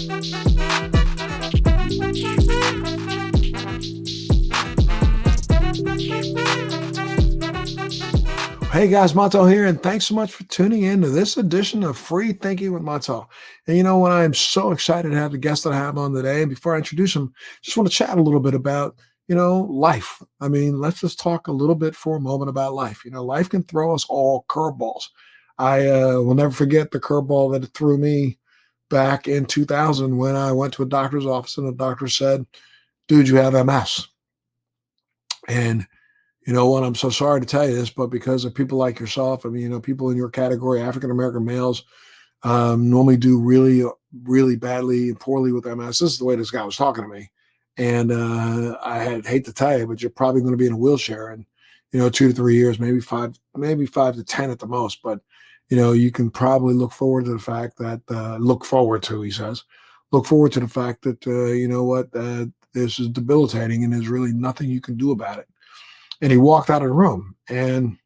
Hey guys, Montel here, and thanks so much for tuning in to this edition of Free Thinking with Montel. And you know what? I am so excited to have the guest that I have on today. And before I introduce him, just want to chat a little bit about, life. I mean, let's just talk a little bit for a moment about life. Life can throw us all curveballs. I will never forget the curveball that it threw me back in 2000 when I went to a doctor's office and the doctor said, "Dude, you have MS." And you know what? I'm so sorry to tell you this, but because of people like yourself, I mean, people in your category, African American males, normally do really, really badly and poorly with MS. This is the way this guy was talking to me, and hate to tell you, but you're probably going to be in a wheelchair in, 2 to 3 years, maybe 5 to 10 at the most. But you can probably look forward to the fact that he says, look forward to the fact that this is debilitating and there's really nothing you can do about it. And he walked out of the room. And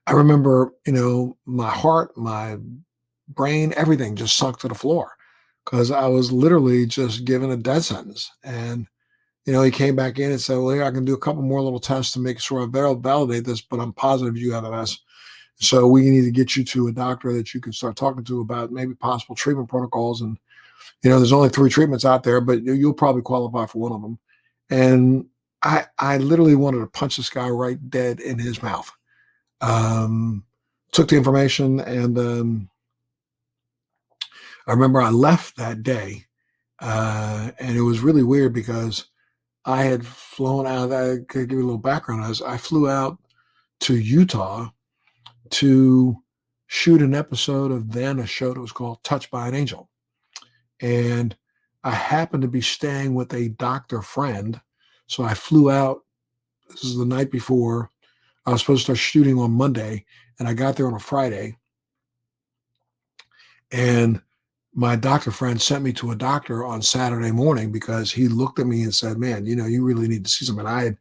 I remember, my heart, my brain, everything just sunk to the floor because I was literally just given a death sentence. And, he came back in and said, "Well, here, I can do a couple more little tests to make sure I validate this, but I'm positive you have MS. So we need to get you to a doctor that you can start talking to about maybe possible treatment protocols." And, there's only 3 treatments out there, but you'll probably qualify for one of them. And I literally wanted to punch this guy right dead in his mouth. Took the information, and I remember I left that day, and it was really weird because I had flown out. I could give you a little background. I flew out to Utah to shoot an episode of then a show that was called Touched by an Angel. And I happened to be staying with a doctor friend. So I flew out. This is the night before. I was supposed to start shooting on Monday, and I got there on a Friday. And my doctor friend sent me to a doctor on Saturday morning because he looked at me and said, "Man, you really need to see someone." I had,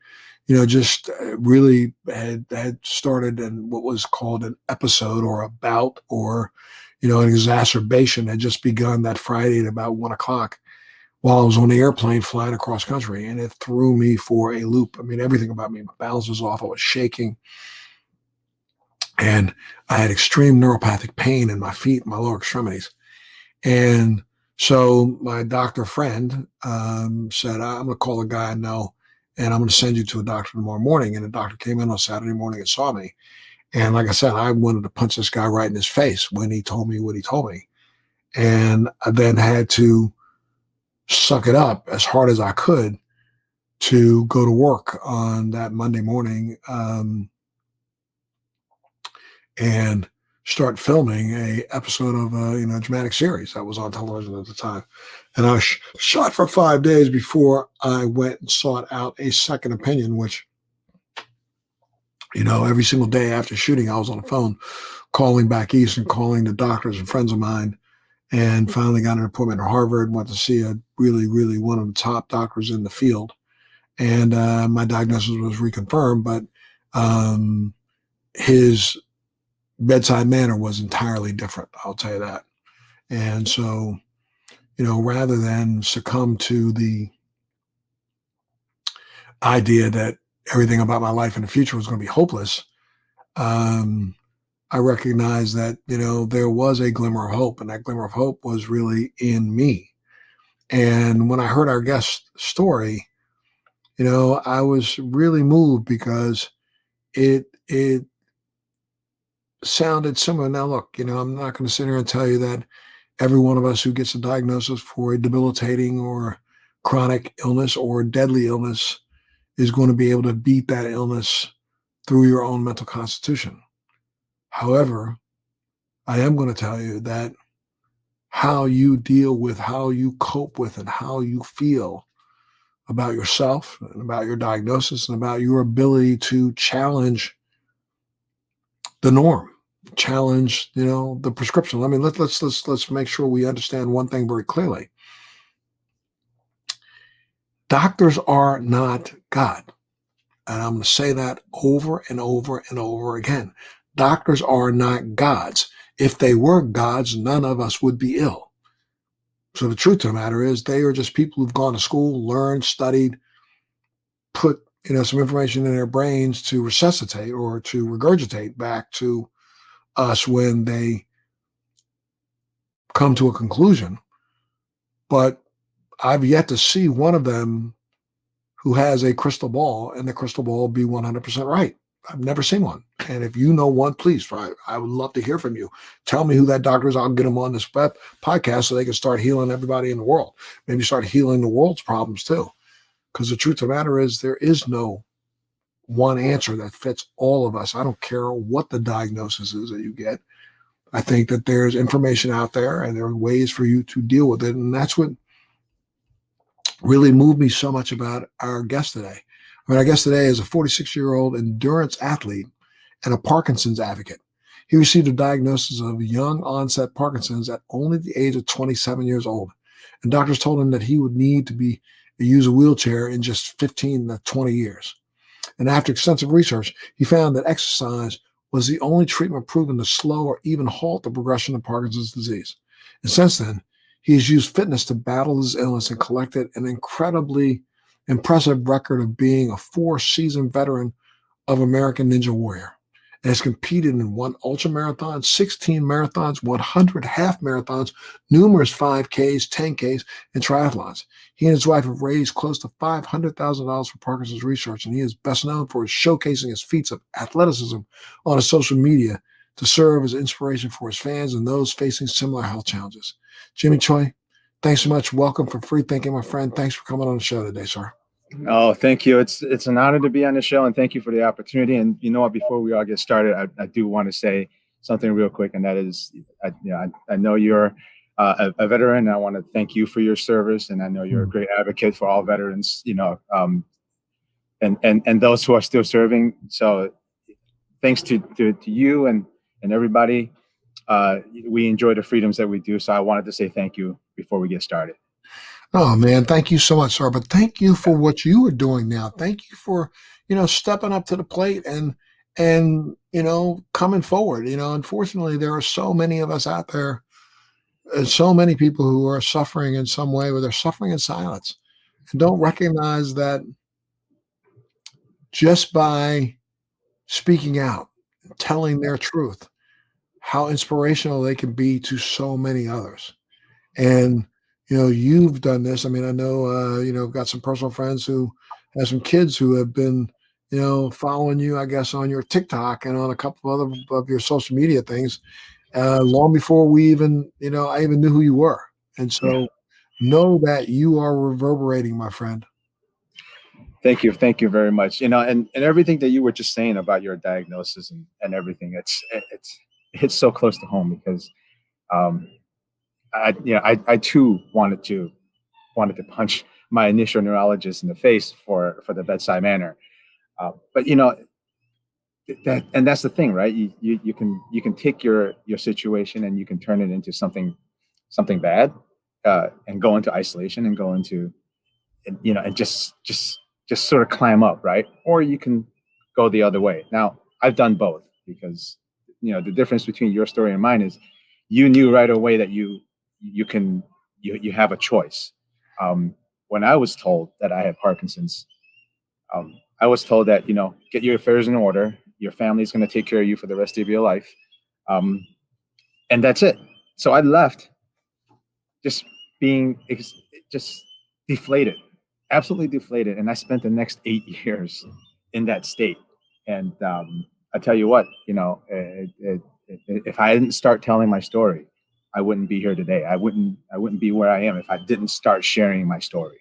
just really had started in what was called an episode or a bout or, an exacerbation had just begun that Friday at about 1 o'clock while I was on the airplane flying across country, and it threw me for a loop. I mean, everything about me, my balance was off. I was shaking, and I had extreme neuropathic pain in my feet, my lower extremities. And so my doctor friend said, "I'm going to call a guy I know, and I'm going to send you to a doctor tomorrow morning." And the doctor came in on Saturday morning and saw me. And like I said, I wanted to punch this guy right in his face when he told me what he told me. And I then had to suck it up as hard as I could to go to work on that Monday morning and start filming a episode of a dramatic series that was on television at the time. And I shot for 5 days before I went and sought out a second opinion, which, every single day after shooting, I was on the phone calling back east and calling the doctors and friends of mine, and finally got an appointment at Harvard, went to see a really, really one of the top doctors in the field. And my diagnosis was reconfirmed, but his bedside manner was entirely different. I'll tell you that. And so, rather than succumb to the idea that everything about my life in the future was going to be hopeless, I recognized that, there was a glimmer of hope, and that glimmer of hope was really in me. And when I heard our guest's story, I was really moved because it sounded similar. Now, look, I'm not going to sit here and tell you that every one of us who gets a diagnosis for a debilitating or chronic illness or deadly illness is going to be able to beat that illness through your own mental constitution. However, I am going to tell you that how you deal with, how you cope with, and how you feel about yourself and about your diagnosis and about your ability to challenge the norm, challenge, the prescription. I mean, let's make sure we understand one thing very clearly. Doctors are not God. And I'm going to say that over and over and over again. Doctors are not gods. If they were gods, none of us would be ill. So the truth of the matter is they are just people who've gone to school, learned, studied, put some information in their brains to resuscitate or to regurgitate back to us when they come to a conclusion. But I've yet to see one of them who has a crystal ball and the crystal ball be 100% right. I've never seen one. And if you know one, please, I would love to hear from you. Tell me who that doctor is. I'll get them on this podcast so they can start healing everybody in the world. Maybe start healing the world's problems too. Because the truth of the matter is there is no one answer that fits all of us. I don't care what the diagnosis is that you get. I think that there's information out there and there are ways for you to deal with it. And that's what really moved me so much about our guest today. I mean, our guest today is a 46-year-old endurance athlete and a Parkinson's advocate. He received a diagnosis of young onset Parkinson's at only the age of 27 years old. And doctors told him that he would need to use a wheelchair in just 15 to 20 years. And after extensive research, he found that exercise was the only treatment proven to slow or even halt the progression of Parkinson's disease. And since then, he has used fitness to battle his illness and collected an incredibly impressive record of being a 4-season veteran of American Ninja Warrior, and has competed in 1 ultra marathon, 16 marathons, 100 half marathons, numerous 5Ks, 10Ks, and triathlons. He and his wife have raised close to $500,000 for Parkinson's research, and he is best known for showcasing his feats of athleticism on his social media to serve as inspiration for his fans and those facing similar health challenges. Jimmy Choi, thanks so much. Welcome for Free Thinking, my friend. Thanks for coming on the show today, sir. Oh, thank you. It's an honor to be on the show, and thank you for the opportunity. And you know what? Before we all get started, I do want to say something real quick, and that is, I know you're a veteran. And I want to thank you for your service, and I know you're a great advocate for all veterans. And those who are still serving. So, thanks to you and everybody. We enjoy the freedoms that we do. So I wanted to say thank you before we get started. Oh man, thank you so much, sir. But thank you for what you are doing now. Thank you for, stepping up to the plate and coming forward. Unfortunately, there are so many of us out there, and so many people who are suffering in some way, but they're suffering in silence and don't recognize that just by speaking out, telling their truth, how inspirational they can be to so many others. And, you've done this. I mean, I know, got some personal friends who have some kids who have been, following you, I guess, on your TikTok and on a couple of other of your social media things, long before I even knew who you were. And so know that you are reverberating, my friend. Thank you. Thank you very much. And everything that you were just saying about your diagnosis and everything, it's so close to home because, I too wanted to punch my initial neurologist in the face for the bedside manner. But that's the thing, right? You can take your situation and you can turn it into something bad, and go into isolation and go into, and just sort of climb up, right? Or you can go the other way. Now, I've done both because, the difference between your story and mine is you knew right away that you have a choice. When I was told that I had Parkinson's, I was told that, get your affairs in order. Your family's going to take care of you for the rest of your life. And that's it. So I left just being just deflated, absolutely deflated. And I spent the next 8 years in that state. And I tell you what, if I didn't start telling my story, I wouldn't be here today. I wouldn't be where I am if I didn't start sharing my story.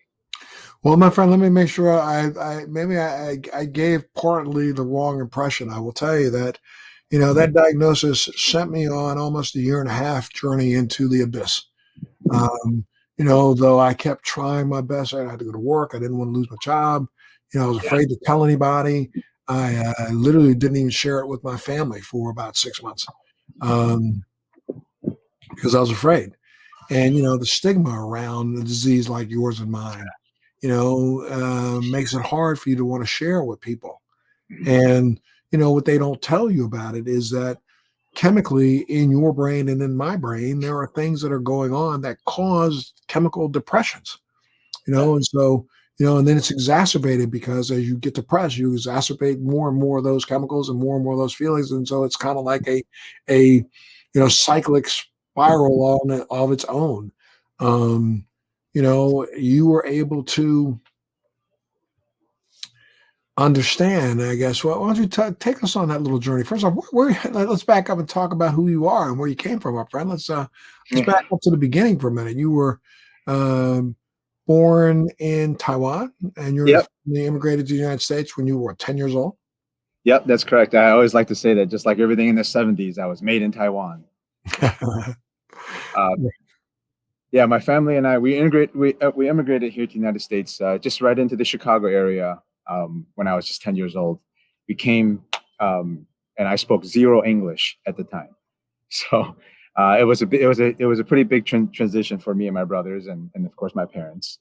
Well, my friend, let me make sure I gave partly the wrong impression. I will tell you that, that diagnosis sent me on almost a 1.5 year journey into the abyss. Though I kept trying my best, I had to go to work. I didn't want to lose my job. I was afraid to tell anybody. I literally didn't even share it with my family for about 6 months, because I was afraid. And, the stigma around a disease like yours and mine, makes it hard for you to want to share with people. And, what they don't tell you about it is that chemically in your brain and in my brain, there are things that are going on that cause chemical depressions, Yeah. and so, and then it's exacerbated because as you get depressed, you exacerbate more and more of those chemicals and more of those feelings. And so it's kind of like cyclic spiral of its own. Um, you were able to understand, I guess. Well, why don't you take us on that little journey? First off, let's back up and talk about who you are and where you came from, my friend. Let's back up to the beginning for a minute. You were um, born in Taiwan, and Yep. you immigrated to the United States when you were 10 years old. Yep. That's correct. I always like to say that just like everything in the 70s, I was made in Taiwan. Uh, yeah, my family and I we immigrated here to the United States just right into the Chicago area when I was just 10 years old. We came and I spoke zero English at the time, so it was a pretty big transition for me and my brothers and of course my parents.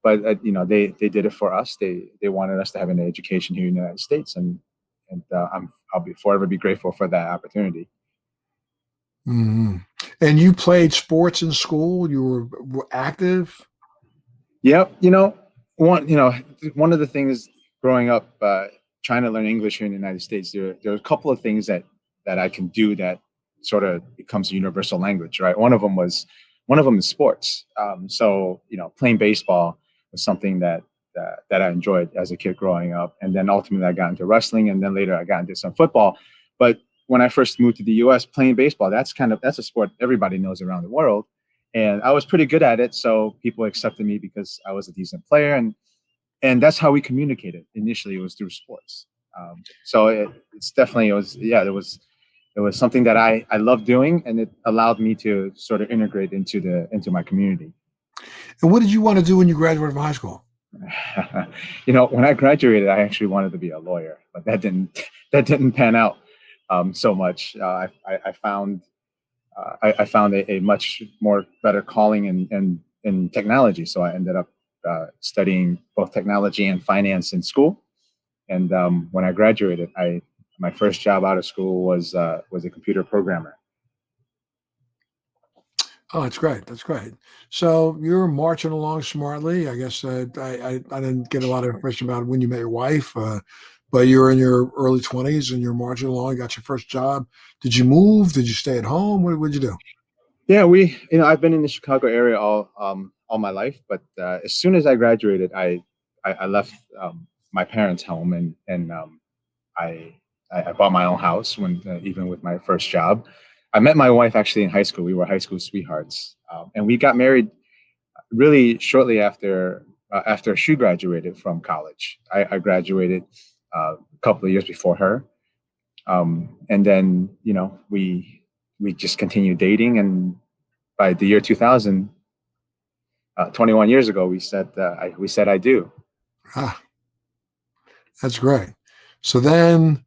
But they did it for us. They wanted us to have an education here in the United States, and I'll be forever be grateful for that opportunity. Mhm. And you played sports in school. You were active. Yep. One of the things growing up, trying to learn English here in the United States, there are a couple of things that I can do that sort of becomes a universal language, right? One of them is sports. So playing baseball was something that I enjoyed as a kid growing up, and then ultimately I got into wrestling, and then later I got into some football. But when I first moved to the U.S., playing baseball, that's a sport everybody knows around the world, and I was pretty good at it. So people accepted me because I was a decent player, and that's how we communicated initially. It was through sports. So it's definitely it was something that I love doing, and it allowed me to sort of integrate into my community. And what did you want to do when you graduated from high school? When I graduated, I actually wanted to be a lawyer, but that didn't pan out so much. I found a much more better calling in technology. So I ended up studying both technology and finance in school. And when I graduated, my first job out of school was a computer programmer. Oh, that's great. That's great. So you're marching along smartly. I guess I didn't get a lot of information about when you met your wife, but you're in your early 20s and you're marching along. You got your first job. Did you move? Did you stay at home? What did you do? Yeah, I've been in the Chicago area all my life, but as soon as I graduated, I left my parents' home and I I bought my own house when even with my first job. I met my wife actually in high school. We were high school sweethearts, and we got married really shortly after she graduated from college. I graduated a couple of years before her, and then we just continued dating, and by the year 2000, 21 years ago, we said I do. Ah, that's great. So then,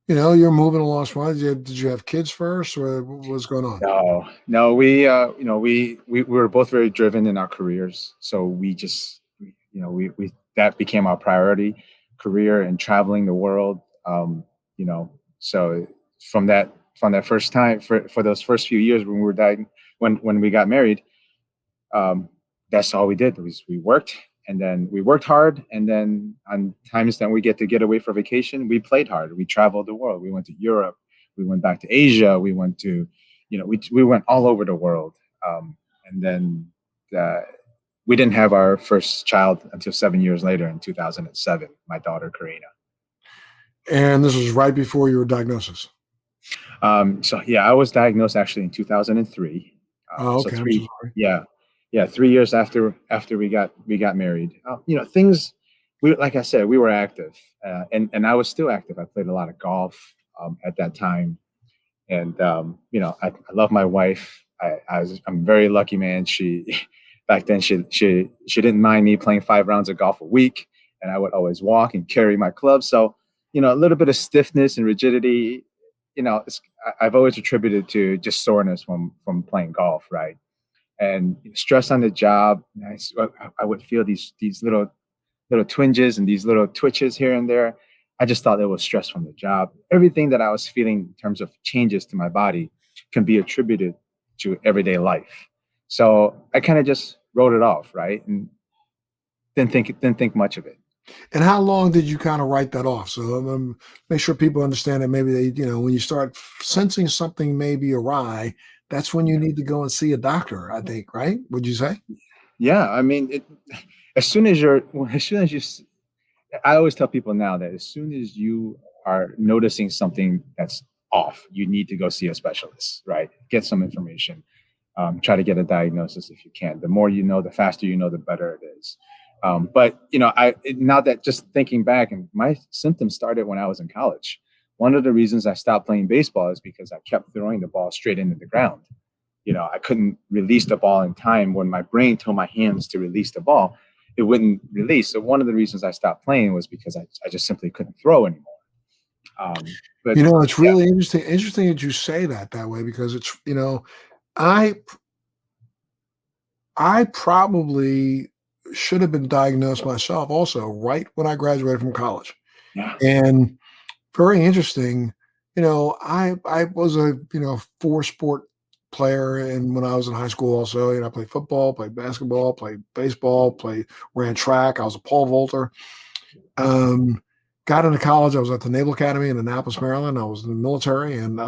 you're moving along smartly. Did you have kids first, or what was going on? No, no, we were both very driven in our careers, so we that became our priority, career and traveling the world. So from that from that first time for those first few years when we were when we got married, um, that's all we did was we worked, and then we worked hard, and then on times that we get away for vacation, we played hard. We traveled the world. We went to Europe. We went back to Asia. We went to, we went all over the world. And then uh, we didn't have our first child until 7 years later in 2007. My daughter Karina. And this was right before your diagnosis. So yeah, I was diagnosed actually in 2003. Oh, So okay. I'm so three, sorry. yeah, yeah, 3 years after we got married. Things we like I said, we were active, and I was still active. I played a lot of golf at that time, and I love my wife. I'm a very lucky man. She back then she didn't mind me playing 5 rounds of golf a week, and I would always walk and carry my clubs. So a little bit of stiffness and rigidity. I've always attributed to just soreness from playing golf, right? And stress on the job. I would feel these little twinges and these little twitches here and there. I just thought it was stress from the job. Everything that I was feeling in terms of changes to my body can be attributed to everyday life. So I kind of just wrote it off, right? And didn't think much of it. And how long did you kind of write that off? So make sure people understand that maybe they, when you start sensing something may be awry, that's when you Yeah. need to go and see a doctor, I think, right? Would you say? Yeah, I mean, as soon as you're, as soon as you, I always tell people now that as soon as you are noticing something that's off, you need to go see a specialist, right? Get some information, try to get a diagnosis if you can. The more you know, the faster you know, the better it is. But now that just thinking back, and my symptoms started when I was in college. One of the reasons I stopped playing baseball is because I kept throwing the ball straight into the ground. I couldn't release the ball in time. When my brain told my hands to release the ball, it wouldn't release. So one of the reasons I stopped playing was because I just simply couldn't throw anymore. But It's yeah, really interesting that you say that way because I I probably should have been diagnosed myself also right when I graduated from college. yeah, And very interesting, I was a, four sport player and when I was in high school also, I played football, played basketball, played baseball, ran track, I was a pole vaulter. Um, got into college, I was at the Naval Academy in Annapolis, Maryland. I was in the military and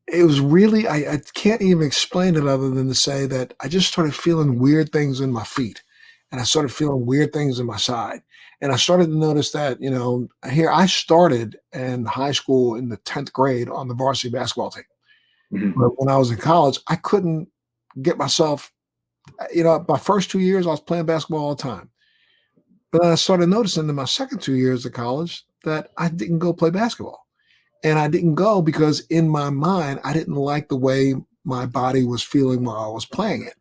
it was really I can't even explain it other than to say that I just started feeling weird things in my feet, and I started feeling weird things in my side, and I started to notice that, here I started in high school in the 10th grade on the varsity basketball team, mhm, but when I was in college, I couldn't get myself my first 2 years, I was playing basketball all the time, but then I started noticing in my second 2 years of college that I didn't go play basketball. And I didn't go because in my mind, I didn't like the way my body was feeling while I was playing it.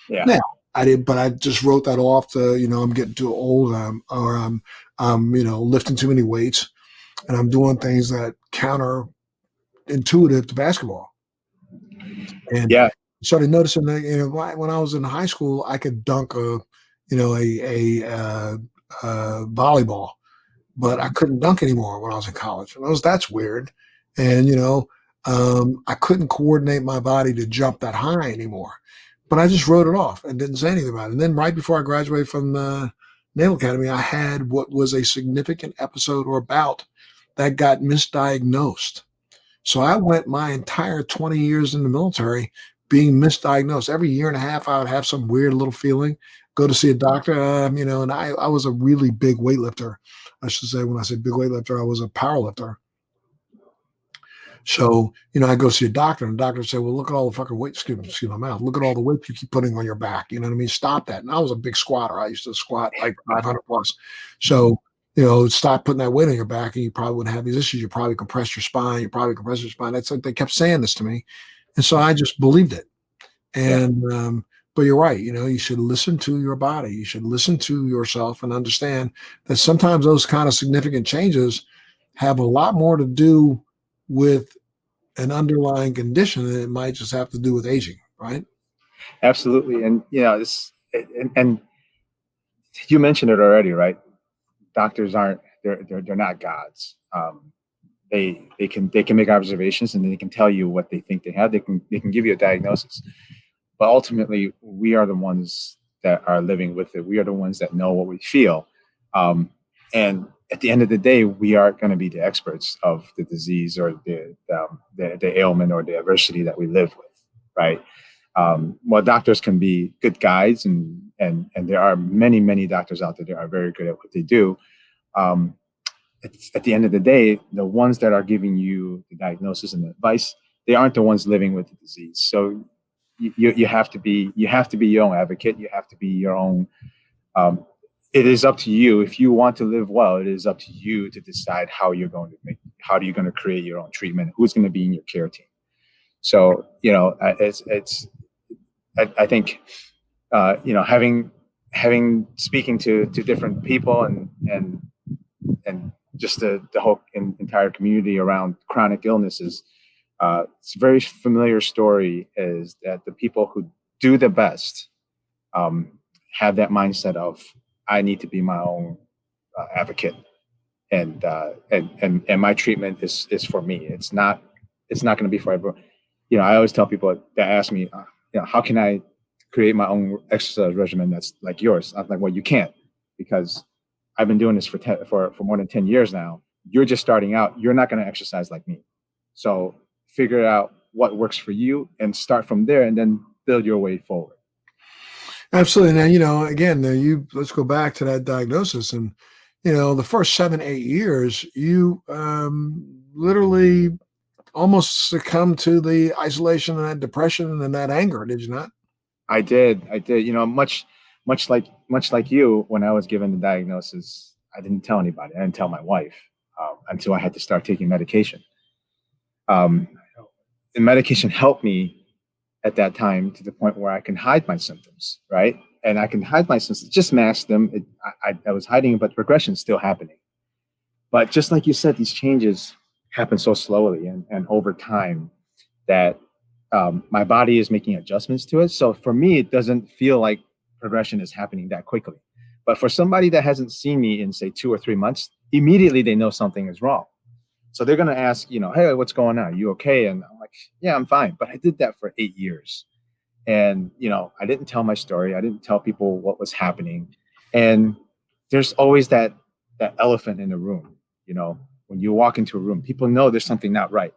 yeah, Now, I did, but I just wrote that off to, I'm getting too old, or I'm, lifting too many weights, and I'm doing things that counter intuitive to basketball. And yeah, started noticing that, when I was in high school, I could dunk a volleyball, but I couldn't dunk anymore when I was in college. And that's weird. And I couldn't coordinate my body to jump that high anymore. But I just wrote it off and didn't say anything about it. And then right before I graduated from the Naval Academy, I had what was a significant episode or bout that got misdiagnosed. So I went my entire 20 years in the military being misdiagnosed. Every year and a half, I would have some weird little feeling, go to see a doctor, and I was a really big weightlifter. I should say, when I say big weightlifter, I was a power lifter. So, I go see a doctor, and the doctor say, well, look at all the fucking weight, excuse my mouth, look at all the weight you keep putting on your back. You know what I mean? Stop that. And I was a big squatter. I used to squat like 500 plus. So, stop putting that weight on your back, and you probably wouldn't have these issues. You probably compress your spine. You probably compress your spine. That's like they kept saying this to me. And so I just believed it. yeah, And, but you're right. You should listen to your body. You should listen to yourself and understand that sometimes those kind of significant changes have a lot more to do with an underlying condition than it might just have to do with aging, right? absolutely. And and you mentioned it already, right? Doctors aren't they're not gods. They can make observations and they can tell you what they think they have. They can give you a diagnosis, but ultimately we are the ones that are living with it. We are the ones that know what we feel, um, and at the end of the day, we are going to be the experts of the disease or the ailment or the adversity that we live with, right? While doctors can be good guides, and there are many doctors out there that are very good at what they do. Um, at the end of the day, the ones that are giving you the diagnosis and the advice, they aren't the ones living with the disease. So you have to be your own advocate. You have to be your own. Um, it is up to you if you want to live well. It is up to you to decide how you're going to create your own treatment. Who's going to be in your care team. So I think having speaking to different people and just the whole entire community around chronic illnesses. It's a very familiar story is that the people who do the best um, have that mindset of I need to be my own. advocate, and my treatment is for me. It's not going to be for everyone. I always tell people that ask me, how can I create my own exercise regimen that's like yours? I'm like, well, you can't, because I've been doing this for more than 10 years now. You're just starting out. You're not going to exercise like me. So figure out what works for you and start from there, and then build your way forward. Absolutely. Now, again, let's go back to that diagnosis. And, the first 7, 8 years, you literally almost succumbed to the isolation and that depression and that anger, did you not? I did. I did. Much like you, when I was given the diagnosis, I didn't tell anybody. I didn't tell my wife until I had to start taking medication. Um, the medication helped me at that time to the point where I can hide my symptoms, right? And I can hide my symptoms, just mask them. I was hiding, but progression is still happening. But just like you said, these changes happen so slowly and over time that my body is making adjustments to it. So for me, it doesn't feel like progression is happening that quickly. But for somebody that hasn't seen me in, say, 2 or 3 months, immediately they know something is wrong. So they're going to ask, hey, what's going on? Are you okay? And I'm like, yeah, I'm fine. But I did that for 8 years. And, I didn't tell my story. I didn't tell people what was happening. And there's always that elephant in the room. When you walk into a room, people know there's something not right,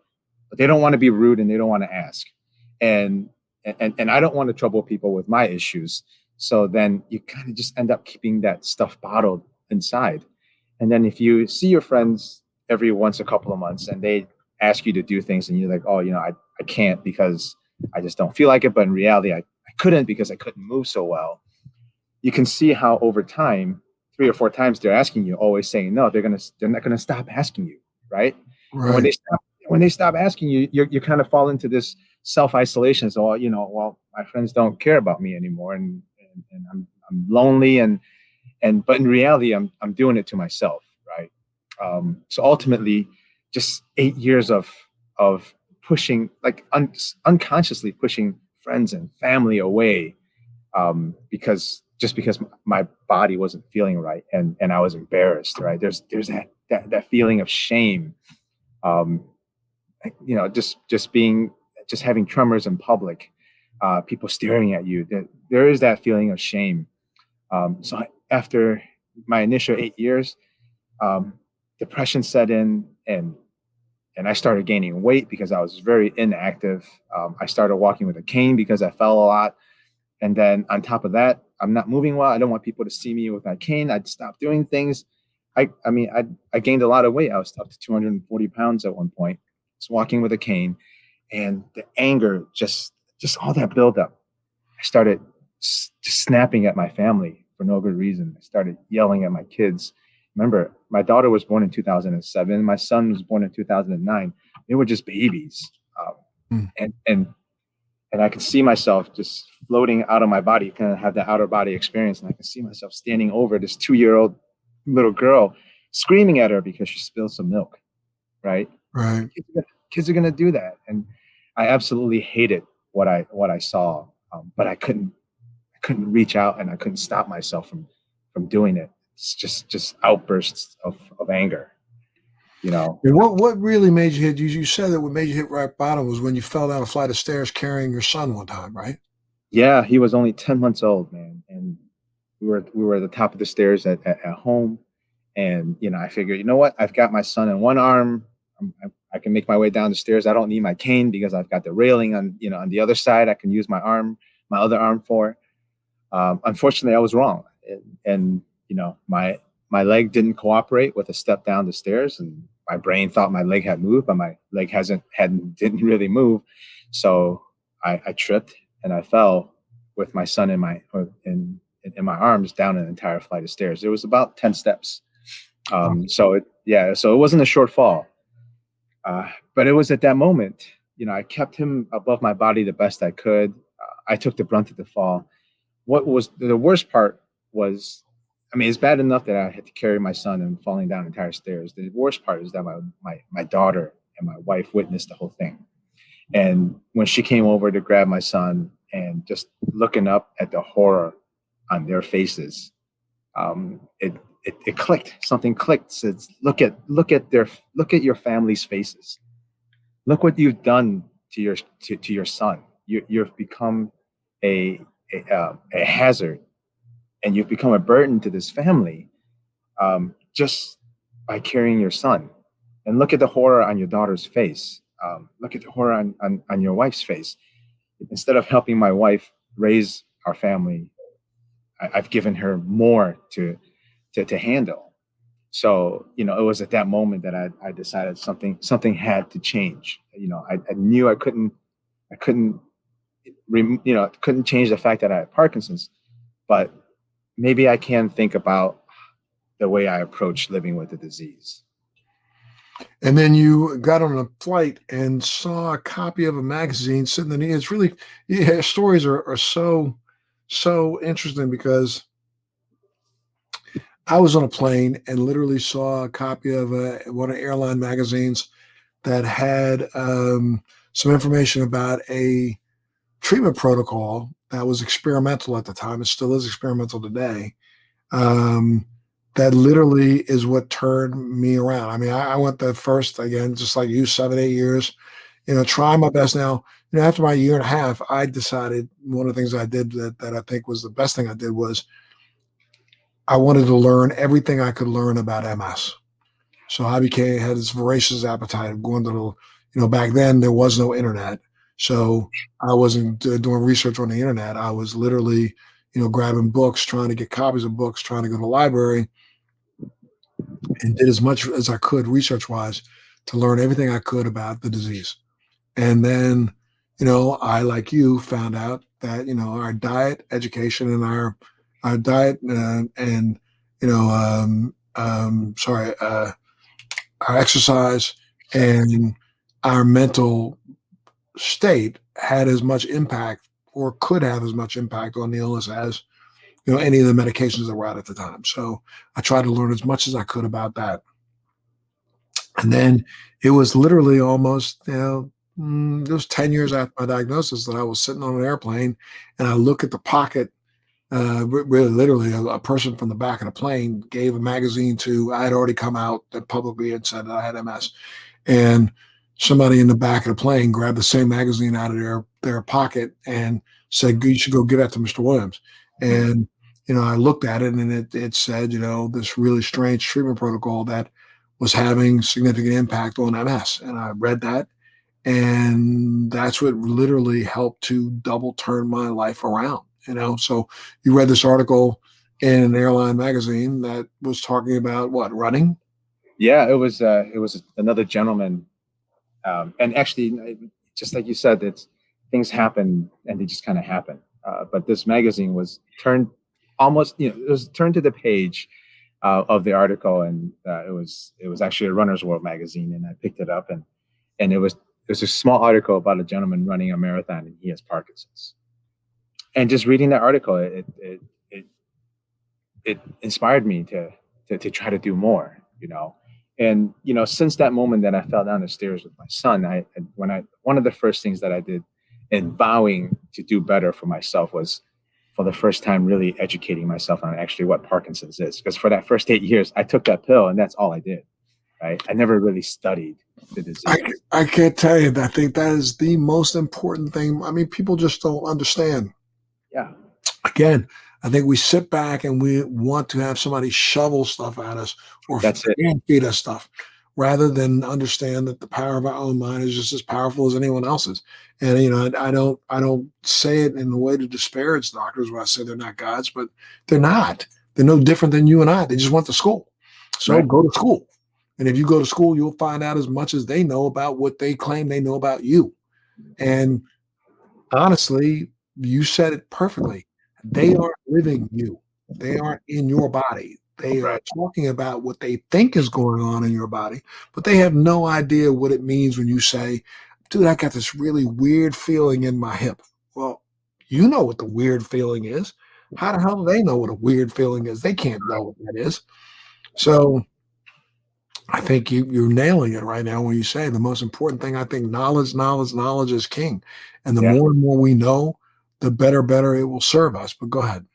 but they don't want to be rude and they don't want to ask. And I don't want to trouble people with my issues. So then you kind of just end up keeping that stuff bottled inside. And then if you see your friends every once a couple of months and they ask you to do things and you're like, oh, I can't because I just don't feel like it. But in reality, I couldn't because I couldn't move so well. You can see how over time, 3 or 4 times they're asking you, always saying no. They're not gonna stop asking you, right? And Right. when they stop asking you, you kind of fall into this self isolation. So well, my friends don't care about me anymore, and I'm lonely, but in reality, I'm doing it to myself, right? So ultimately, just 8 years of pushing, like unconsciously pushing friends and family away, because my body wasn't feeling right, and I was embarrassed, right? There's that feeling of shame, um, just having tremors in public, people staring at you. There is that feeling of shame. So after my initial 8 years, um, depression set in, and I started gaining weight because I was very inactive. I started walking with a cane because I fell a lot. And then on top of that, I'm not moving well. I don't want people to see me with my cane. I'd stop doing things. I gained a lot of weight. I was up to 240 pounds at one point. Just walking with a cane, and the anger, just all that buildup. I started just snapping at my family for no good reason. I started yelling at my kids. Remember, my daughter was born in 2007. My son was born in 2009. They were just babies, Mm. and I could see myself just floating out of my body, kind of have that outer body experience. And I could see myself standing over this 2-year-old little girl, screaming at her because she spilled some milk, right? Right. Kids are gonna do that. And I absolutely hated what I saw, but I couldn't reach out, and I couldn't stop myself from doing it. It's just outbursts of anger, you know. And what really made you hit? You said that what made you hit rock bottom was when you fell down a flight of stairs carrying your son one time, right? Yeah, he was only 10 months old, man. And we were at the top of the stairs at home. And, I figured, you know what? I've got my son in one arm. I can make my way down the stairs. I don't need my cane because I've got the railing on the other side. I can use my other arm for. Unfortunately, I was wrong. And my leg didn't cooperate with a step down the stairs. And my brain thought my leg had moved, but my leg didn't really move. So I tripped and I fell with my son in my arms down an entire flight of stairs. It was about 10 steps. So it wasn't a short fall. But it was at that moment, I kept him above my body the best I could. I took the brunt of the fall. What was the worst part was, I mean, it's bad enough that I had to carry my son and falling down entire stairs. The worst part is that my daughter and my wife witnessed the whole thing. And when she came over to grab my son and just looking up at the horror on their faces, it it clicked. Something clicked. It's look at your family's faces. Look what you've done to your son. You've become a a hazard, and you've become a burden to this family, just by carrying your son. And look at the horror on your daughter's face. Look at the horror on your wife's face. Instead of helping my wife raise our family, I've given her more to handle. So, it was at that moment that I decided something had to change. I knew I couldn't couldn't change the fact that I had Parkinson's, but maybe I can think about the way I approach living with the disease. And then you got on a flight and saw a copy of a magazine sitting in the, it's really, yeah, stories are so interesting because I was on a plane and literally saw a copy of one of airline magazines that had some information about a treatment protocol that was experimental at the time. It still is experimental today. Um, that literally is what turned me around. I mean, I went the first, again, just like you, 7, 8 years, trying my best. Now, after my year and a half, I decided one of the things I did that I think was the best thing I did was I wanted to learn everything I could learn about MS. So I had this voracious appetite of going to back then there was no internet. So I wasn't doing research on the internet. I was literally, grabbing books, trying to get copies of books, trying to go to the library, and did as much as I could research wise to learn everything I could about the disease. And then, I, like you, found out that, our diet, education, and our diet and, sorry, our exercise and our mental state had as much impact or could have as much impact on the illness as any of the medications that were out at the time. So I tried to learn as much as I could about that. And then it was literally almost, it was 10 years after my diagnosis that I was sitting on an airplane and I look at the pocket. Really, literally, a person from the back of the plane gave a magazine to. I had already come out publicly and said that I had MS, and somebody in the back of the plane grabbed the same magazine out of their pocket and said, "You should go give that to Mr. Williams." And I looked at it, and it said, this really strange treatment protocol that was having significant impact on MS. And I read that, and that's what literally helped to double turn my life around. So you read this article in an airline magazine that was talking about what, running? Yeah, it was another gentleman, and actually, just like you said, that things happen and they just kind of happen. But this magazine was turned almost, it was turned to the page of the article, and it was actually a Runner's World magazine, and I picked it up, and it was a small article about a gentleman running a marathon, and he has Parkinson's. And just reading that article, it it inspired me to try to do more, and since that moment that I fell down the stairs with my son, one of the first things that I did in vowing to do better for myself was, for the first time, really educating myself on actually what Parkinson's is, because for that first 8 years I took that pill and that's all I did. Right, I never really studied the I, disease. I can't tell you. I think that is the most important thing. I mean, people just don't understand. Yeah, Again, I think we sit back and we want to have somebody shovel stuff at us or that's it. feed us stuff rather than understand that the power of our own mind is just as powerful as anyone else's. And I don't say it in a way to disparage doctors where I say they're not gods, but they're not. They're no different than you and I. They just went to school. So Right. go to school. And if you go to school, you'll find out as much as they know about what they claim they know about you. And honestly, you said it perfectly. They aren't living you. They aren't in your body. They are Right. talking about what they think is going on in your body, but they have no idea what it means when you say, dude, I got this really weird feeling in my hip. Well, you know what the weird feeling is. How the hell do they know what a weird feeling is? They can't know what that is. So I think you're nailing it right now when you say the most important thing. I think knowledge is king. And the Yeah. more and more we know, the better it will serve us. But go ahead.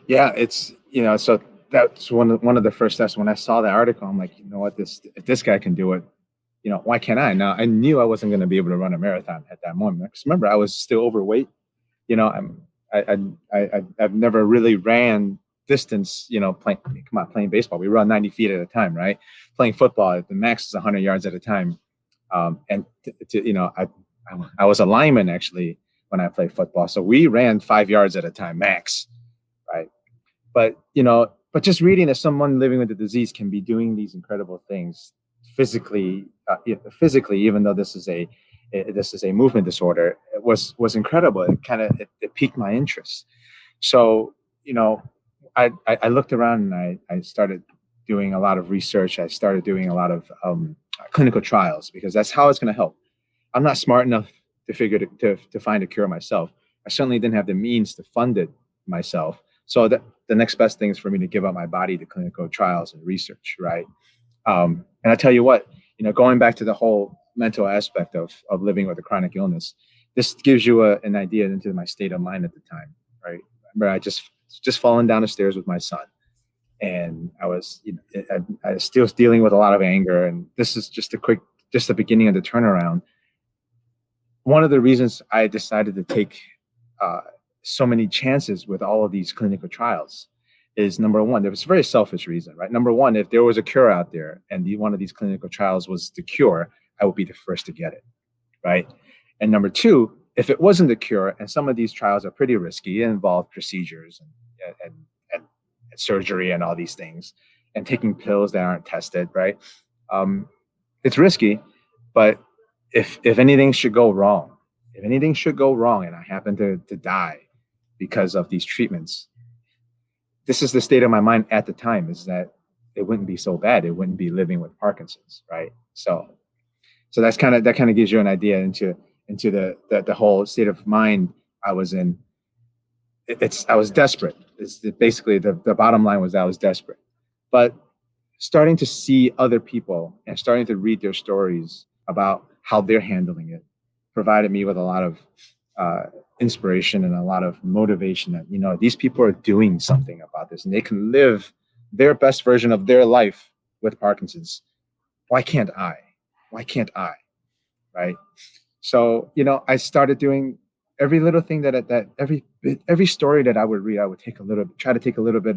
Yeah, it's so that's one of the first steps. When I saw that article, I'm like, you know what, if this guy can do it, why can't I? Now I knew I wasn't going to be able to run a marathon at that moment. Because remember, I was still overweight. I've never really ran distance. Playing baseball, we run 90 feet at a time, right? Playing football, the max is 100 yards at a time. I was a lineman actually when I played football, so we ran 5 yards at a time max, right? But just reading that someone living with the disease can be doing these incredible things physically, even though this is a movement disorder, it was incredible. It piqued my interest. So, I looked around and I started doing a lot of research. I started doing a lot of clinical trials because that's how it's going to help. I'm not smart enough to find a cure myself. I certainly didn't have the means to fund it myself. So the next best thing is for me to give up my body to clinical trials and research, right? And I tell you what, going back to the whole mental aspect of living with a chronic illness, this gives you an idea into my state of mind at the time, right? Remember, I just fallen down the stairs with my son, and I was still dealing with a lot of anger, and this is just the beginning of the turnaround. One of the reasons I decided to take so many chances with all of these clinical trials is, number one, there was a very selfish reason, right? Number one, if there was a cure out there and one of these clinical trials was the cure, I would be the first to get it, right? And number two, if it wasn't the cure, and some of these trials are pretty risky, it involve procedures and surgery and all these things, and taking pills that aren't tested, right? It's risky, but if anything should go wrong, and I happen to die because of these treatments, this is the state of my mind at the time, is that it wouldn't be so bad. It wouldn't be living with Parkinson's, right? So that kind of gives you an idea into the whole state of mind I was in. I was desperate. Basically the bottom line was that I was desperate, but starting to see other people and starting to read their stories about how they're handling it provided me with a lot of inspiration and a lot of motivation that, these people are doing something about this and they can live their best version of their life with Parkinson's. Why can't I? Right? So, I started doing every little thing every story that I would read, I would try to take a little bit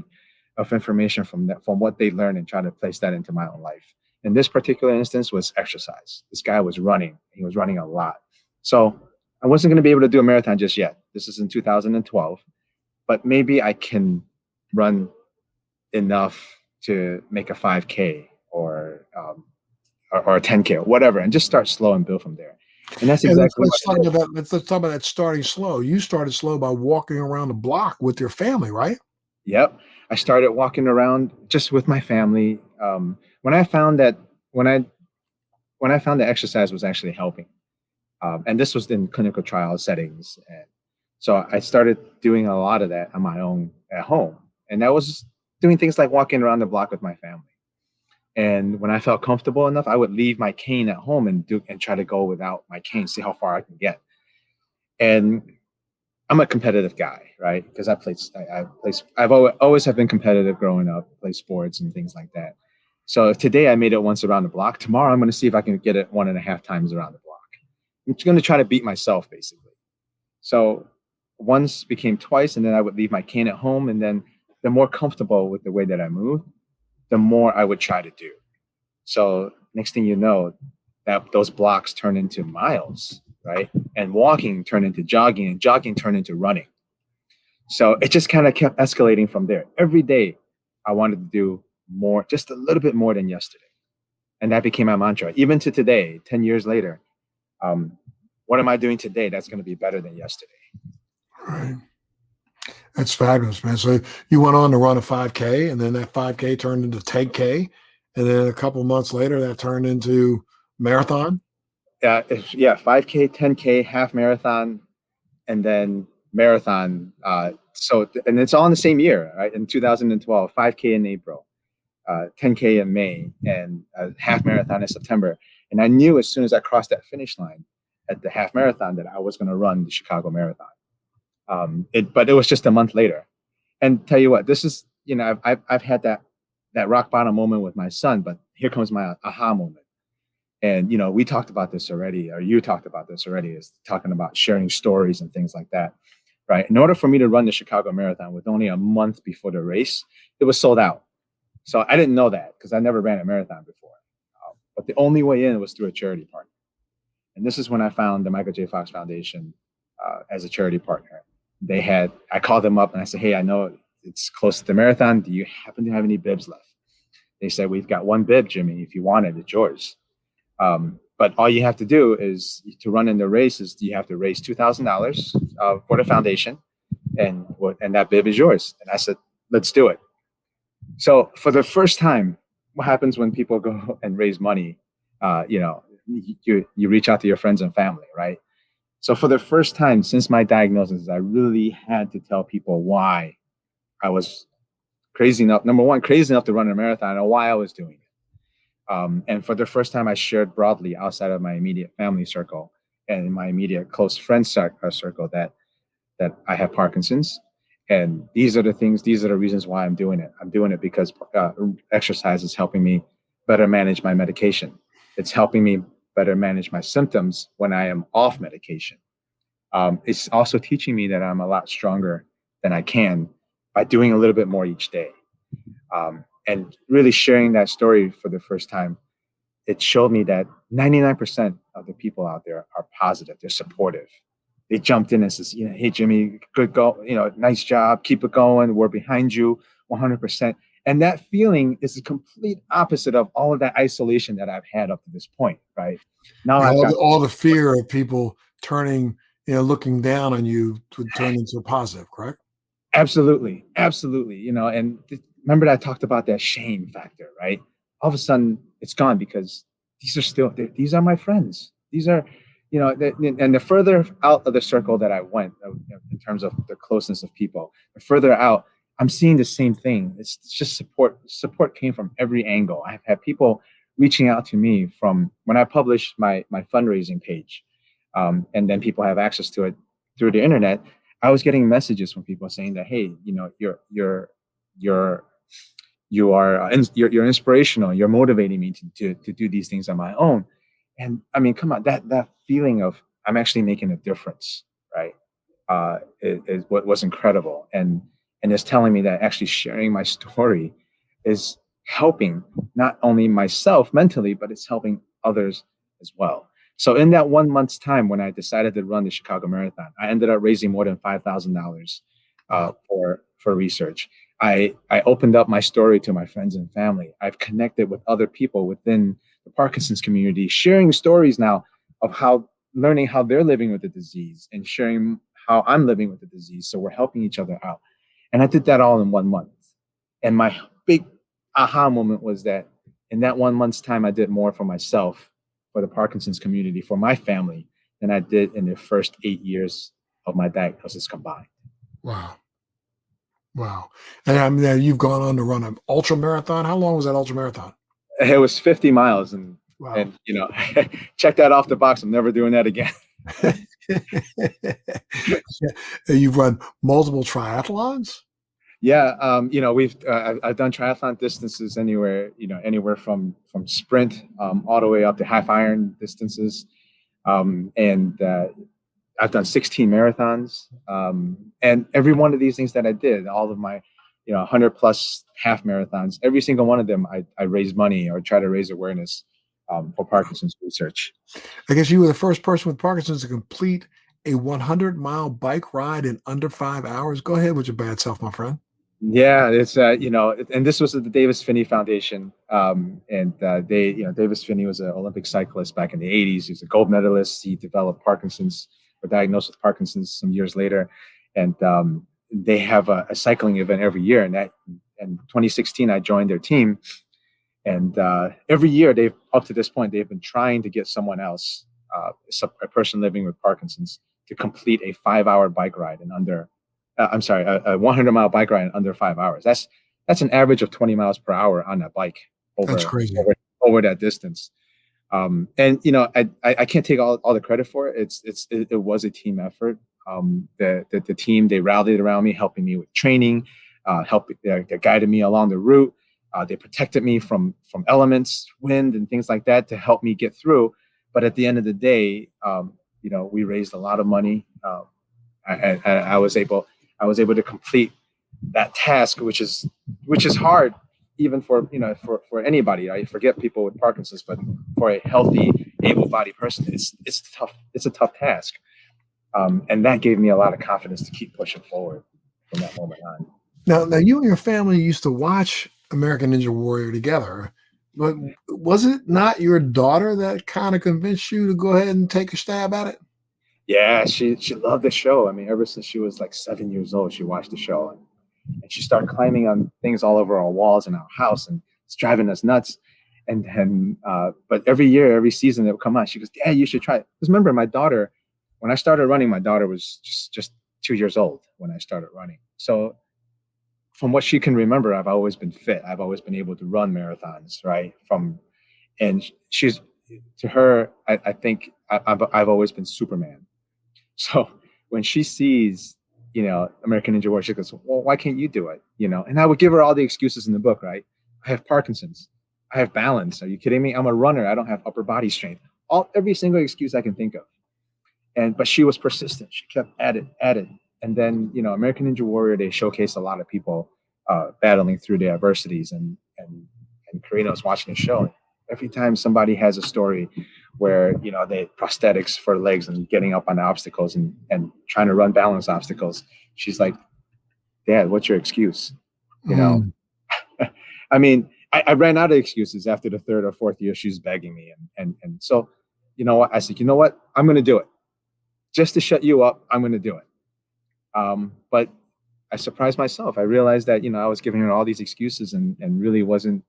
of information from what they learned and try to place that into my own life. In this particular instance was exercise. This guy was running. He was running a lot. So I wasn't going to be able to do a marathon just yet. This is in 2012, but maybe I can run enough to make a 5K or a 10K or whatever, and just start slow and build from there. And that's exactly let's talk about that. Let's talk about that starting slow. You started slow by walking around the block with your family, right? Yep. I started walking around just with my family. When I found that exercise was actually helping, and this was in clinical trial settings, and so I started doing a lot of that on my own at home, and that was doing things like walking around the block with my family. And when I felt comfortable enough, I would leave my cane at home and try to go without my cane, see how far I can get. And I'm a competitive guy, right? Because I've always have been competitive growing up, play sports and things like that. So if today I made it once around the block, tomorrow I'm going to see if I can get it 1.5 times around the block. I'm just going to try to beat myself, basically. So once became twice, and then I would leave my cane at home. And then the more comfortable with the way that I move, the more I would try to do. So next thing you know, that those blocks turn into miles, right? And walking turned into jogging, and jogging turned into running. So it just kind of kept escalating from there. Every day I wanted to do more, just a little bit more than yesterday. And that became my mantra. Even to today, 10 years later, what am I doing today that's going to be better than yesterday? Right. That's fabulous, man. So you went on to run a 5K, and then that 5K turned into 10K, and then a couple months later, that turned into marathon. Yeah, 5K, 10K, half marathon, and then marathon. And it's all in the same year, right? In 2012, 5K in April, 10K in May, and a half marathon in September. And I knew as soon as I crossed that finish line at the half marathon that I was going to run the Chicago Marathon. But it was just a month later. And tell you what, this is I've had that rock bottom moment with my son, but here comes my aha moment. And we talked about this already, or you talked about this already, is talking about sharing stories and things like that, right? In order for me to run the Chicago Marathon with only a month before the race, it was sold out. So I didn't know that because I never ran a marathon before. But the only way in was through a charity partner. And this is when I found the Michael J. Fox Foundation as a charity partner. I called them up and I said, hey, I know it's close to the marathon. Do you happen to have any bibs left? They said, we've got one bib, Jimmy. If you want it, it's yours. But all you have to do is to run in the race is you have to raise $2,000 for the foundation, and that bib is yours. And I said, let's do it. So for the first time, what happens when people go and raise money? You reach out to your friends and family, right? So for the first time since my diagnosis, I really had to tell people why I was crazy enough. Number one, crazy enough to run a marathon, and why I was doing it. And for the first time, I shared broadly outside of my immediate family circle and my immediate close friends circle that I have Parkinson's. And these are the reasons why I'm doing it. I'm doing it because exercise is helping me better manage my medication. It's helping me better manage my symptoms when I am off medication. It's also teaching me that I'm a lot stronger than I can by doing a little bit more each day. And really sharing that story for the first time, it showed me that 99% of the people out there are positive. They're supportive. They jumped in and says, hey, Jimmy, good go, nice job. Keep it going. We're behind you 100%. And that feeling is the complete opposite of all of that isolation that I've had up to this point, right? Now I've got all the fear of people turning, looking down on you would turn into a positive, correct? absolutely, absolutely. And remember that I talked about that shame factor, right? All of a sudden it's gone because these are my friends. These are, and the further out of the circle that I went, in terms of the closeness of people, the further out, I'm seeing the same thing. It's just support. Support came from every angle. I've had people reaching out to me from when I published my fundraising page, and then people have access to it through the internet. I was getting messages from people saying that, hey, you're you're inspirational. You're motivating me to do these things on my own. And I mean, come on, that feeling of I'm actually making a difference, right? Is what was incredible, and it's telling me that actually sharing my story is helping not only myself mentally, but it's helping others as well. So in that 1 month's time, when I decided to run the Chicago Marathon, I ended up raising more than $5,000 for research. I opened up my story to my friends and family. I've connected with other people within the Parkinson's community, sharing stories now of learning how they're living with the disease and sharing how I'm living with the disease. So we're helping each other out. And I did that all in 1 month. And my big aha moment was that in that 1 month's time, I did more for myself, for the Parkinson's community, for my family, than I did in the first 8 years of my diagnosis combined. Wow. Wow. And I mean, you've gone on to run an ultra marathon. How long was that ultra marathon? It was 50 miles. And, Wow. and check that off the box. I'm never doing that again. You've run multiple triathlons? Yeah, I've done triathlon distances anywhere from sprint all the way up to half iron distances, and I've done 16 marathons, and every one of these things that I did, all of my 100 plus half marathons, every single one of them, I raised money or try to raise awareness for Parkinson's research. I guess you were the first person with Parkinson's to complete a 100-mile bike ride in under 5 hours. Go ahead with your bad self, my friend. Yeah, it's and this was at the Davis Finney Foundation, and Davis Finney was an Olympic cyclist back in the '80s. He was a gold medalist. He developed Parkinson's, or diagnosed with Parkinson's some years later, and they have a cycling event every year. And in 2016, I joined their team, and every year up to this point they've been trying to get someone else, a person living with Parkinson's, to complete a 5-hour bike ride in under. I'm sorry, a 100-mile bike ride in under 5 hours. That's an average of 20 miles per hour on that bike That's crazy. over that distance. And I can't take all the credit for it. It was a team effort. The team, they rallied around me, helping me with training. they guided me along the route. They protected me from elements, wind, and things like that to help me get through. But at the end of the day, we raised a lot of money. I was able to complete that task, which is hard, even for for anybody. I forget people with Parkinson's, but for a healthy, able-bodied person, it's tough. It's a tough task, and that gave me a lot of confidence to keep pushing forward from that moment on. Now, you and your family used to watch American Ninja Warrior together, but was it not your daughter that kind of convinced you to go ahead and take a stab at it? Yeah, she loved the show. I mean, ever since she was like 7 years old, she watched the show, and she started climbing on things all over our walls in our house, and it's driving us nuts. And then, but every year, every season that would come on, she goes, "Dad, you should try it." Because remember, my daughter, when I started running, my daughter was just 2 years old when I started running. So from what she can remember, I've always been fit. I've always been able to run marathons, right? And she's to her, I think I've always been Superman. So when she sees, American Ninja Warrior, she goes, "Well, why can't you do it?" And I would give her all the excuses in the book, right? I have Parkinson's. I have balance. Are you kidding me? I'm a runner. I don't have upper body strength. Every single excuse I can think of. But she was persistent. She kept at it. And then, American Ninja Warrior, they showcased a lot of people battling through their adversities, and Karina was watching the show. Every time somebody has a story where they prosthetics for legs and getting up on the obstacles and trying to run balance obstacles, she's like, "Dad, what's your excuse?" You know, Mm. I mean, I ran out of excuses after the third or fourth year. She's begging me, and so, what I said, I'm going to do it just to shut you up. I'm going to do it. But I surprised myself. I realized that I was giving her all these excuses and really wasn't